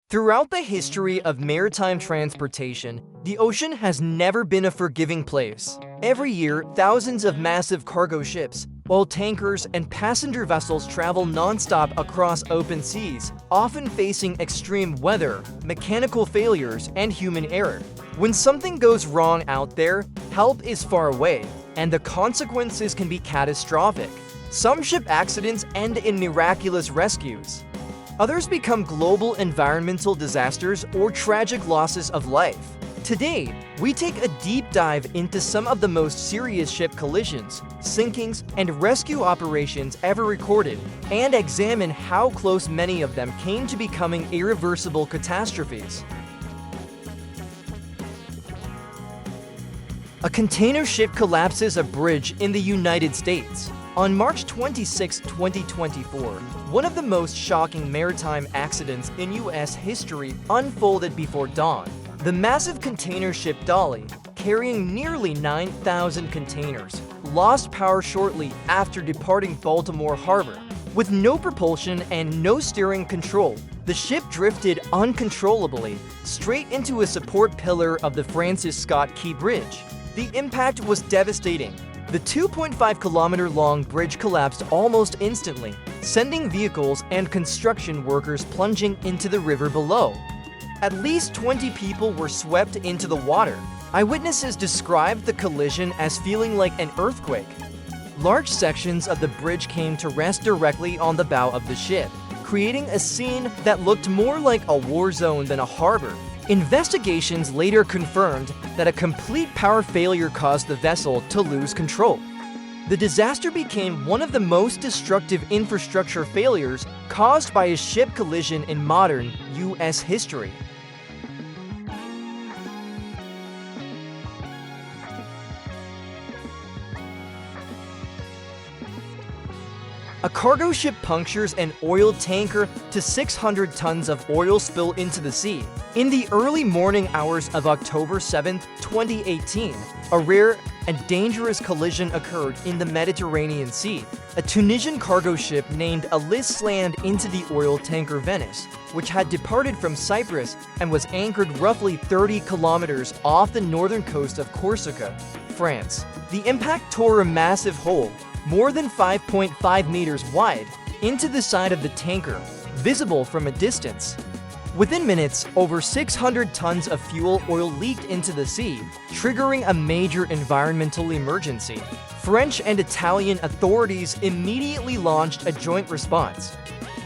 Throughout the history of maritime transportation, the ocean has never been a forgiving place. Every year, thousands of massive cargo ships, oil tankers, and passenger vessels travel non-stop across open seas, often facing extreme weather, mechanical failures, and human error. When something goes wrong out there, help is far away, and the consequences can be catastrophic. Some ship accidents end in miraculous rescues. Others become global environmental disasters or tragic losses of life. Today, we take a deep dive into some of the most serious ship collisions, sinkings, and rescue operations ever recorded, and examine how close many of them came to becoming irreversible catastrophes. A container ship collapses a bridge in the United States. On March 26, 2024, one of the most shocking maritime accidents in U.S. history unfolded before dawn. The massive container ship Dolly, carrying nearly 9,000 containers, lost power shortly after departing Baltimore Harbor. With no propulsion and no steering control, the ship drifted uncontrollably straight into a support pillar of the Francis Scott Key Bridge. The impact was devastating. The 2.5-kilometer-long bridge collapsed almost instantly, sending vehicles and construction workers plunging into the river below. At least 20 people were swept into the water. Eyewitnesses described the collision as feeling like an earthquake. Large sections of the bridge came to rest directly on the bow of the ship, creating a scene that looked more like a war zone than a harbor. Investigations later confirmed that a complete power failure caused the vessel to lose control. The disaster became one of the most destructive infrastructure failures caused by a ship collision in modern U.S. history. A cargo ship punctures an oil tanker to 600 tons of oil spill into the sea. In the early morning hours of October 7, 2018, a rare and dangerous collision occurred in the Mediterranean Sea. A Tunisian cargo ship named Alice slammed into the oil tanker Venice, which had departed from Cyprus and was anchored roughly 30 kilometers off the northern coast of Corsica, France. The impact tore a massive hole, more than 5.5 meters wide, into the side of the tanker, visible from a distance. Within minutes, over 600 tons of fuel oil leaked into the sea, triggering a major environmental emergency. French and Italian authorities immediately launched a joint response.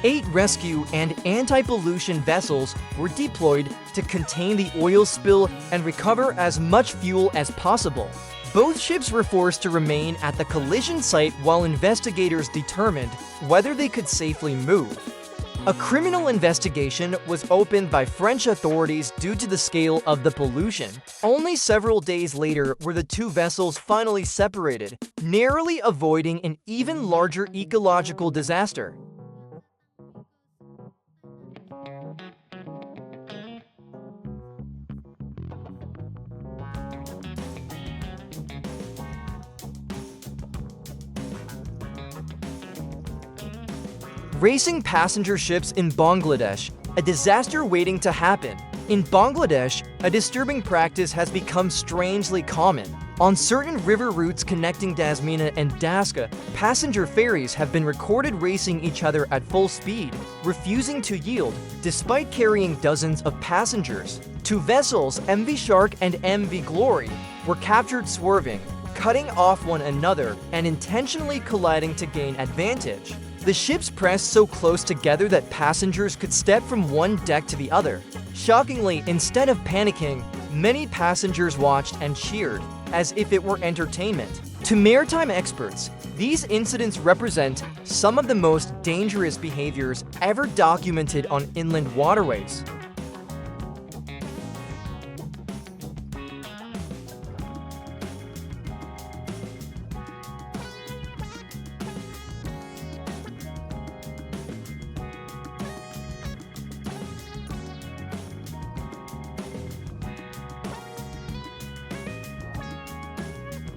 8 rescue and anti-pollution vessels were deployed to contain the oil spill and recover as much fuel as possible. Both ships were forced to remain at the collision site while investigators determined whether they could safely move. A criminal investigation was opened by French authorities due to the scale of the pollution. Only several days later were the two vessels finally separated, narrowly avoiding an even larger ecological disaster. Racing passenger ships in Bangladesh, a disaster waiting to happen. In Bangladesh, a disturbing practice has become strangely common. On certain river routes connecting Dasmina and Daska, passenger ferries have been recorded racing each other at full speed, refusing to yield despite carrying dozens of passengers. Two vessels, MV Shark and MV Glory, were captured swerving, cutting off one another, and intentionally colliding to gain advantage. The ships pressed so close together that passengers could step from one deck to the other. Shockingly, instead of panicking, many passengers watched and cheered, as if it were entertainment. To maritime experts, these incidents represent some of the most dangerous behaviors ever documented on inland waterways.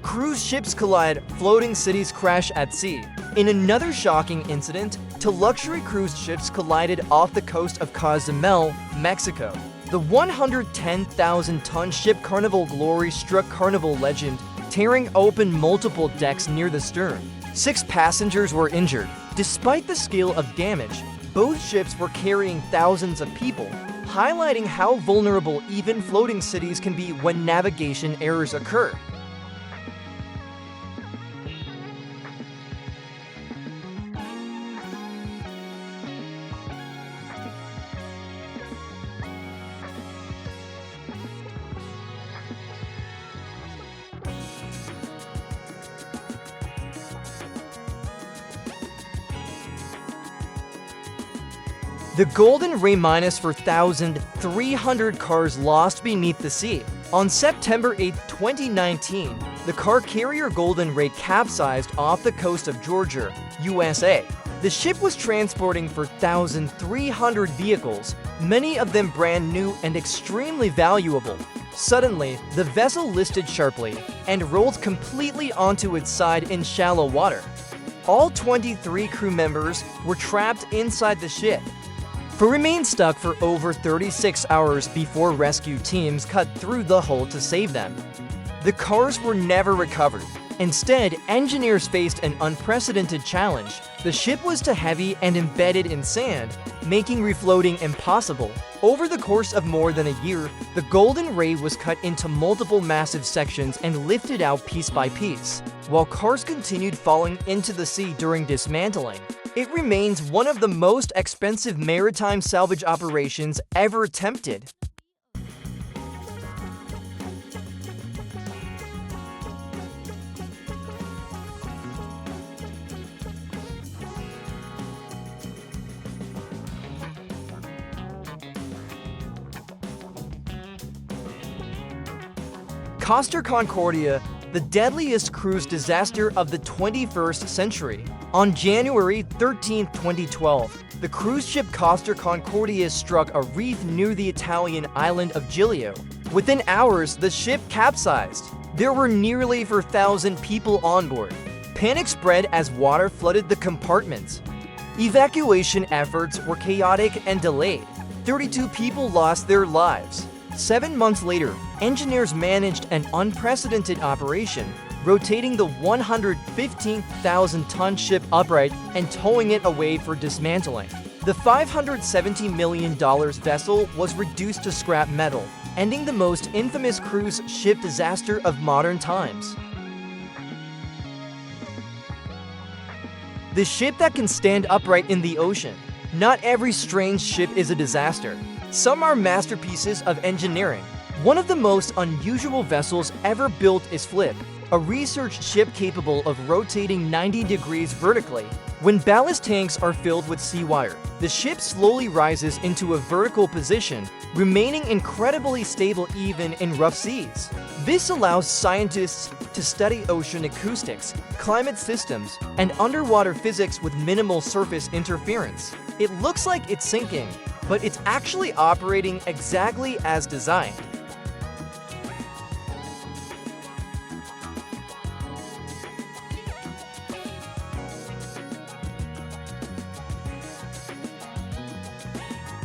Cruise ships collide, floating cities crash at sea. In another shocking incident, to luxury cruise ships collided off the coast of Cozumel, Mexico. The 110,000-ton ship Carnival Glory struck Carnival Legend, tearing open multiple decks near the stern. 6 passengers were injured. Despite the scale of damage, both ships were carrying thousands of people, highlighting how vulnerable even floating cities can be when navigation errors occur. The Golden Ray minus 4,300 cars lost beneath the sea. On September 8, 2019, the car carrier Golden Ray capsized off the coast of Georgia, USA. The ship was transporting 4,300 vehicles, many of them brand new and extremely valuable. Suddenly, the vessel listed sharply and rolled completely onto its side in shallow water. All 23 crew members were trapped inside the ship. They remained stuck for over 36 hours before rescue teams cut through the hull to save them. The cars were never recovered. Instead, engineers faced an unprecedented challenge. The ship was too heavy and embedded in sand, making refloating impossible. Over the course of more than a year, the Golden Ray was cut into multiple massive sections and lifted out piece by piece, while cars continued falling into the sea during dismantling. It remains one of the most expensive maritime salvage operations ever attempted. Costa Concordia, the deadliest cruise disaster of the 21st century. On January 13, 2012, the cruise ship Costa Concordia struck a reef near the Italian island of Giglio. Within hours, the ship capsized. There were nearly 4,000 people on board. Panic spread as water flooded the compartments. Evacuation efforts were chaotic and delayed. 32 people lost their lives. 7 months later, engineers managed an unprecedented operation, rotating the 115,000-ton ship upright and towing it away for dismantling. The $570 million vessel was reduced to scrap metal, ending the most infamous cruise ship disaster of modern times. The ship that can stand upright in the ocean. Not every strange ship is a disaster. Some are masterpieces of engineering. One of the most unusual vessels ever built is Flip, a research ship capable of rotating 90 degrees vertically. When ballast tanks are filled with seawater, the ship slowly rises into a vertical position, remaining incredibly stable even in rough seas. This allows scientists to study ocean acoustics, climate systems, and underwater physics with minimal surface interference. It looks like it's sinking, but it's actually operating exactly as designed.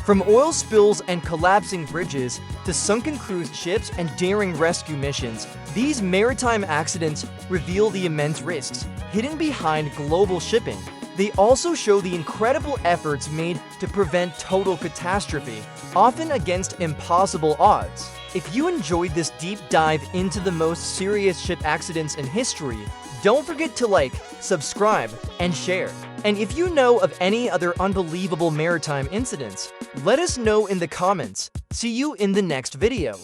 From oil spills and collapsing bridges to sunken cruise ships and daring rescue missions, these maritime accidents reveal the immense risks hidden behind global shipping. They also show the incredible efforts made to prevent total catastrophe, often against impossible odds. If you enjoyed this deep dive into the most serious ship accidents in history, don't forget to like, subscribe, and share. And if you know of any other unbelievable maritime incidents, let us know in the comments. See you in the next video.